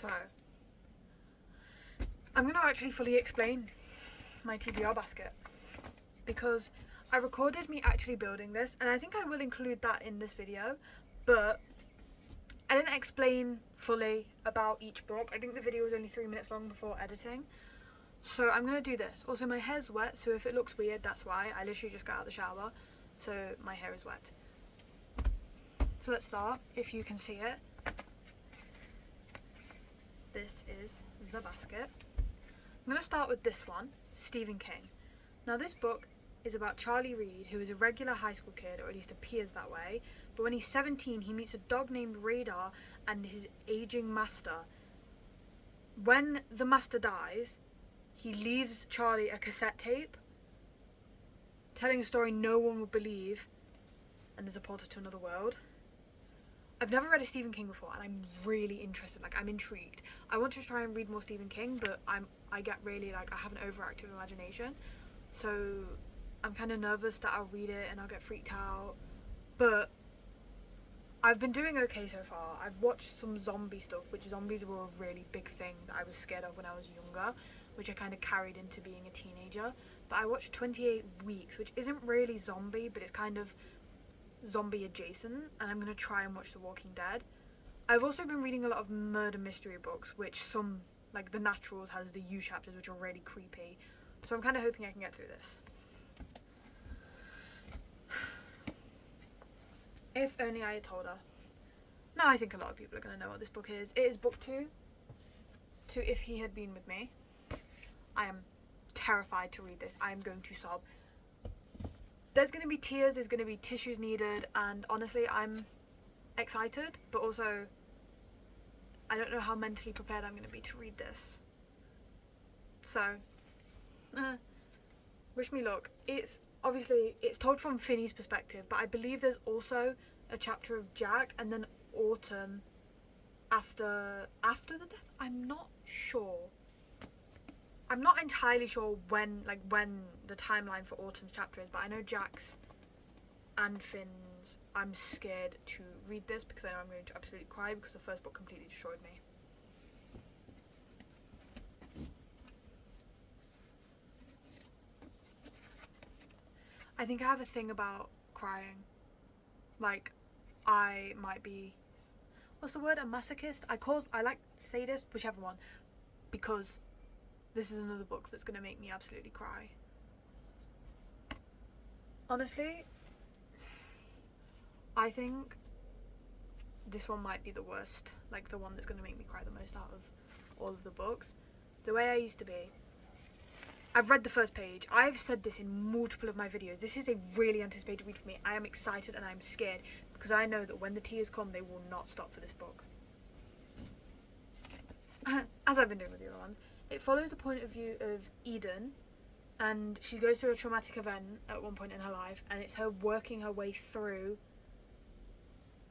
So, I'm going to actually fully explain my TBR basket because I recorded me actually building this, and I think I will include that in this video, but I didn't explain fully about each book. I think the video was only 3 minutes long before editing. So I'm going to do this. Also, my hair's wet, so if it looks weird, that's why. I literally just got out of the shower, so my hair is wet. So let's start, if you can see it. This is the basket. I'm going to start with this one, Stephen King. Now this book is about Charlie Reed, who is a regular high school kid, or at least appears that way, but when he's 17 he meets a dog named Radar and his aging master. When the master dies, he leaves Charlie a cassette tape telling a story no one would believe, and there's a portal to another world. I've never read a Stephen King before, and I'm really interested, like I'm intrigued. I want to try and read more Stephen King, but I get really, like, I have an overactive imagination, so I'm kind of nervous that I'll read it and I'll get freaked out. But I've been doing okay so far. I've watched some zombie stuff, which zombies were a really big thing that I was scared of when I was younger, which I kind of carried into being a teenager. But I watched 28 Weeks, which isn't really zombie, but it's kind of zombie adjacent, and I'm going to try and watch The Walking Dead. I've also been reading a lot of murder mystery books, which some, like The Naturals has the U chapters, which are really creepy. So I'm kind of hoping I can get through this. If only I had told her. Now I think a lot of people are going to know what this book is. It is book 2 to If He Had Been With Me. I am terrified to read this. I am going to sob. There's going to be tears, there's going to be tissues needed, and honestly I'm excited, but also I don't know how mentally prepared I'm going to be to read this. So, wish me luck. It's obviously, it's told from Finney's perspective, but I believe there's also a chapter of Jack and then Autumn after the death. I'm not sure. I'm not entirely sure when the timeline for Autumn's chapter is, but I know Jack's and Finn's. I'm scared to read this because I know I'm going to absolutely cry because the first book completely destroyed me. I think I have a thing about crying. Like, I might be, what's the word, a masochist? I like sadist, whichever one, because this is another book that's going to make me absolutely cry. Honestly, I think this one might be the worst, like the one that's going to make me cry the most out of all of the books. The Way I Used to Be. I've read the first page. I've said this in multiple of my videos. This is a really anticipated read for me. I am excited and I'm scared because I know that when the tears come, they will not stop for this book. As I've been doing with the other ones. It follows the point of view of Eden, and she goes through a traumatic event at one point in her life, and it's her working her way through,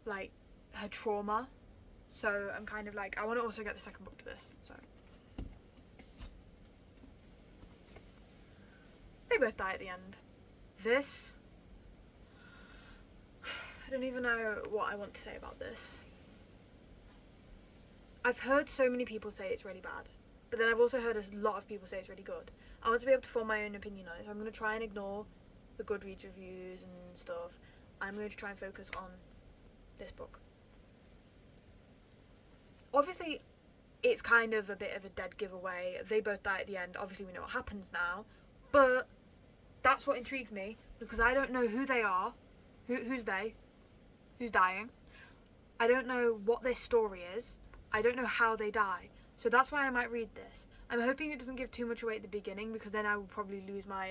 like, her trauma. So I'm kind of like, I want to also get the second book to this, so. They both die at the end. This, I don't even know what I want to say about this. I've heard so many people say it's really bad, but then I've also heard a lot of people say it's really good. I want to be able to form my own opinion on it, so I'm going to try and ignore the Goodreads reviews and stuff. I'm going to try and focus on this book. Obviously, it's kind of a bit of a dead giveaway. They both die at the end. Obviously, we know what happens now, but that's what intrigues me, because I don't know who they are. Who's they? Who's dying? I don't know what their story is. I don't know how they die. So that's why I might read this. I'm hoping it doesn't give too much away at the beginning, because then I will probably lose my,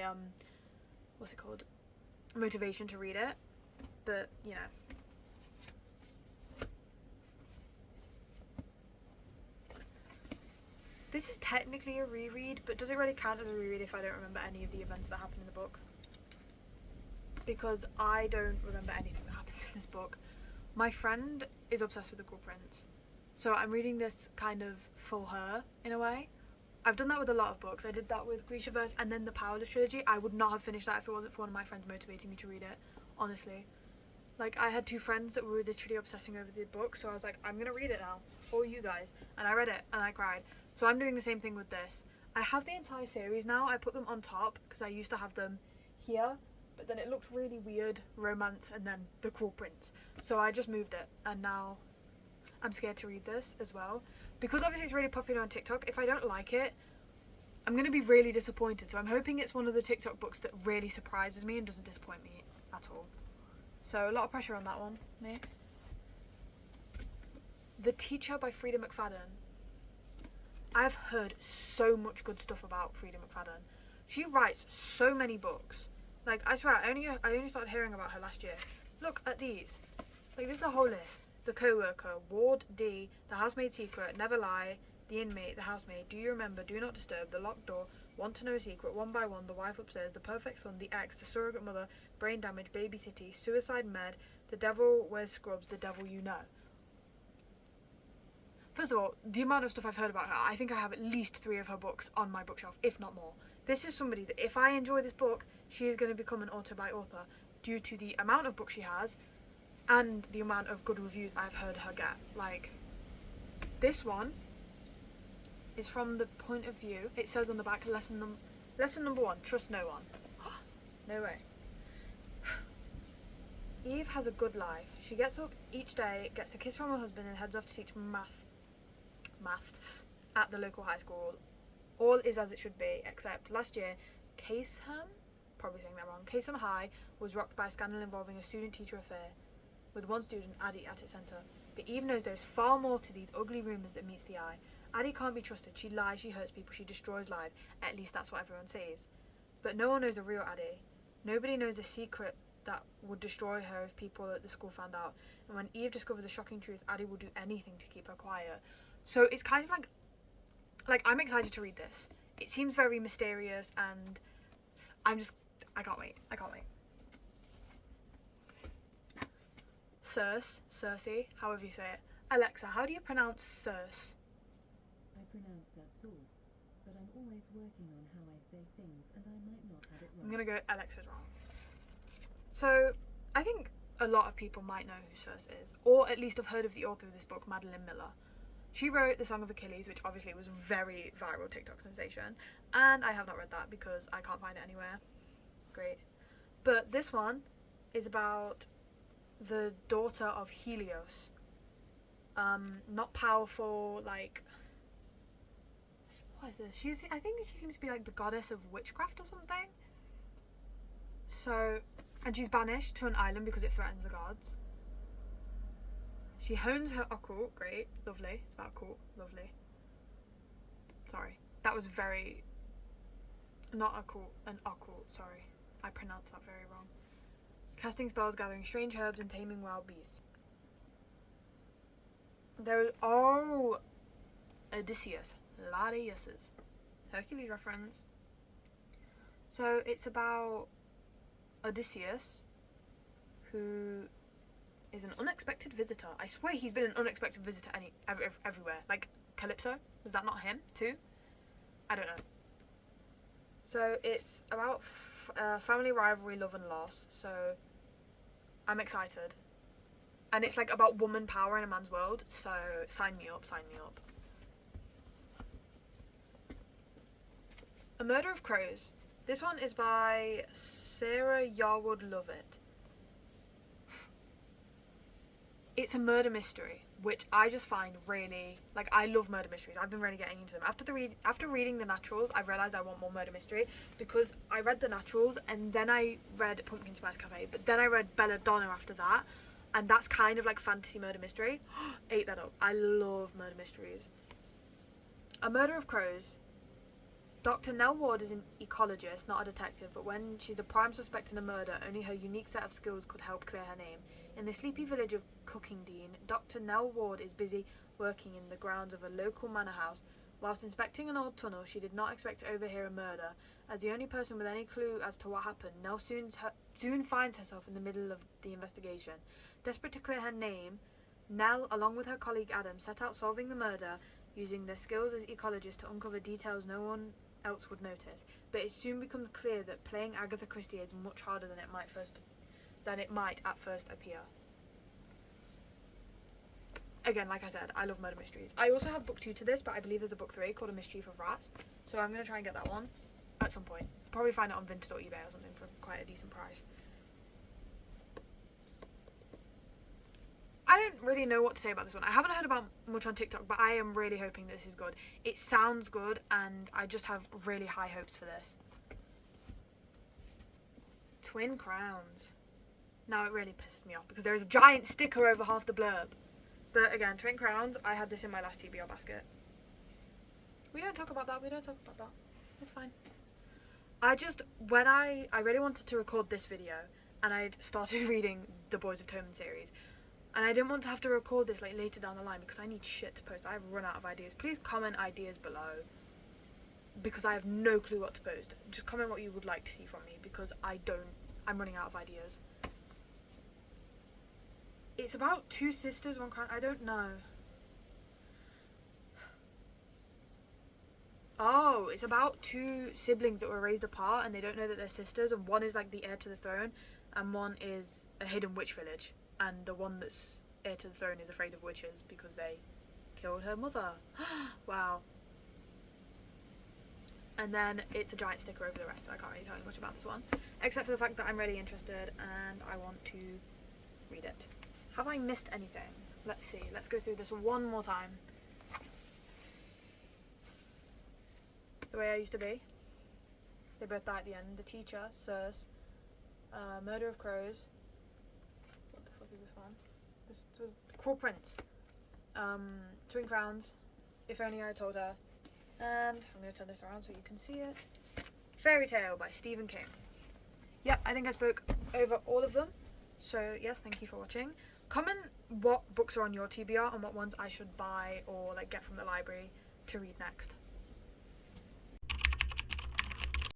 what's it called? Motivation to read it. But, you know. This is technically a reread, but does it really count as a reread if I don't remember any of the events that happen in the book? Because I don't remember anything that happens in this book. My friend is obsessed with The Cruel Prince, so I'm reading this kind of for her, in a way. I've done that with a lot of books. I did that with Grishaverse and then the Powerless trilogy. I would not have finished that if it wasn't for one of my friends motivating me to read it, honestly. Like, I had two friends that were literally obsessing over the book, so I was like, I'm gonna read it now for you guys. And I read it and I cried. So I'm doing the same thing with this. I have the entire series now. I put them on top because I used to have them here, but then it looked really weird, romance and then the cool prints. So I just moved it, and now I'm scared to read this as well. Because obviously it's really popular on TikTok, if I don't like it, I'm going to be really disappointed. So I'm hoping it's one of the TikTok books that really surprises me and doesn't disappoint me at all. So a lot of pressure on that one, me. The Teacher by Frida McFadden. I've heard so much good stuff about Frida McFadden. She writes so many books. Like, I swear, I only started hearing about her last year. Look at these. Like, this is a whole list. The Co-worker, Ward D, The Housemaid Secret, Never Lie, The Inmate, The Housemaid, Do You Remember, Do Not Disturb, The Locked Door, Want to Know Secret, One by One, The Wife Upstairs, The Perfect Son, The Ex, The Surrogate Mother, Brain Damage, Baby City, Suicide Med, The Devil Wears Scrubs, The Devil You Know. First of all, the amount of stuff I've heard about her, I think I have at least 3 of her books on my bookshelf, if not more. This is somebody that if I enjoy this book, she is going to become an author by author due to the amount of books she has and the amount of good reviews I've heard her get. Like, this one is from the point of view, it says on the back, lesson number 1, trust no one. No way. Eve has a good life. She gets up each day, gets a kiss from her husband, and heads off to teach maths at the local high school. All is as it should be, except last year, Caseham, probably saying that wrong, Caseham High was rocked by a scandal involving a student-teacher affair, with one student, Addie, at its centre. But Eve knows there's far more to these ugly rumours that meets the eye. Addie can't be trusted. She lies, she hurts people, she destroys lives. At least that's what everyone says. But no one knows the real Addie. Nobody knows the secret that would destroy her if people at the school found out. And when Eve discovers the shocking truth, Addie will do anything to keep her quiet. So it's kind of like I'm excited to read this. It seems very mysterious, and I can't wait. Circe, however you say it. Alexa, how do you pronounce Circe? I pronounce that sauce, but I'm always working on how I say things, and I might not have it right. I'm gonna go Alexa's wrong. So, I think a lot of people might know who Circe is, or at least have heard of the author of this book, Madeline Miller. She wrote The Song of Achilles, which obviously was a very viral TikTok sensation, and I have not read that because I can't find it anywhere. Great. But this one is about the daughter of Helios. Not powerful, like, what is this? I think she seems to be like the goddess of witchcraft or something. So, and she's banished to an island because it threatens the gods. She hones her occult, great, lovely. It's about occult, lovely. Sorry, that was very, not occult, an occult, sorry. I pronounced that very wrong. Casting spells, gathering strange herbs, and taming wild beasts. Odysseus. A lot of yeses. Hercules reference. So it's about Odysseus, who is an unexpected visitor. I swear he's been an unexpected visitor everywhere. Like Calypso, was that not him too? I don't know. So it's about family rivalry, love and loss. So I'm excited. And it's like about woman power in a man's world. So sign me up. A Murder of Crows. This one is by Sarah Yarwood Lovett. It's a murder mystery, which I just find really, like, I love murder mysteries. I've been really getting into them. After reading The Naturals, I realised I want more murder mystery, because I read The Naturals and then I read Pumpkin Spice Cafe, but then I read Belladonna after that, and that's kind of like fantasy murder mystery. Ate that up. I love murder mysteries. A Murder of Crows. Dr. Nell Ward is an ecologist, not a detective, but when she's the prime suspect in a murder, only her unique set of skills could help clear her name. In the sleepy village of Cookingdean, Dr. Nell Ward is busy working in the grounds of a local manor house. Whilst inspecting an old tunnel, she did not expect to overhear a murder. As the only person with any clue as to what happened, Nell soon finds herself in the middle of the investigation. Desperate to clear her name, Nell, along with her colleague Adam, set out solving the murder, using their skills as ecologists to uncover details no one else would notice. But it soon becomes clear that playing Agatha Christie is much harder than it might at first appear. again, like I said, I love murder mysteries. I also have book 2 to this, but I believe there's a book 3 called A Mischief of Rats. So I'm going to try and get that one at some point. Probably find it on Vinted or eBay or something for quite a decent price. I don't really know what to say about this one. I haven't heard about much on TikTok, but I am really hoping this is good. It sounds good, and I just have really high hopes for this. Twin Crowns. Now it really pisses me off because there is a giant sticker over half the blurb. But again, Twin Crowns, I had this in my last TBR basket. We don't talk about that, It's fine. When I really wanted to record this video, and I'd started reading the Boys of Toman series, and I didn't want to have to record this like later down the line because I need shit to post. I've run out of ideas. Please comment ideas below because I have no clue what to post. Just comment what you would like to see from me because I'm running out of ideas. It's about 2 sisters, 1 crown. I don't know. Oh, it's about 2 siblings that were raised apart and they don't know that they're sisters, and one is like the heir to the throne and one is a hidden witch village, and the one that's heir to the throne is afraid of witches because they killed her mother. Wow. And then it's a giant sticker over the rest, so I can't really tell you much about this one except for the fact that I'm really interested and I want to read it. Have I missed anything? Let's see. Let's go through this one more time. The Way I Used to Be. They both die at the end. The Teacher, Circe, Murder of Crows. What the fuck is this one? This was Cruel Prince. Twin Crowns. If Only I Told Her. And I'm going to turn this around so you can see it. Fairy Tale by Stephen King. Yep, I think I spoke over all of them. So yes, thank you for watching. Comment what books are on your TBR and what ones I should buy or like get from the library to read next.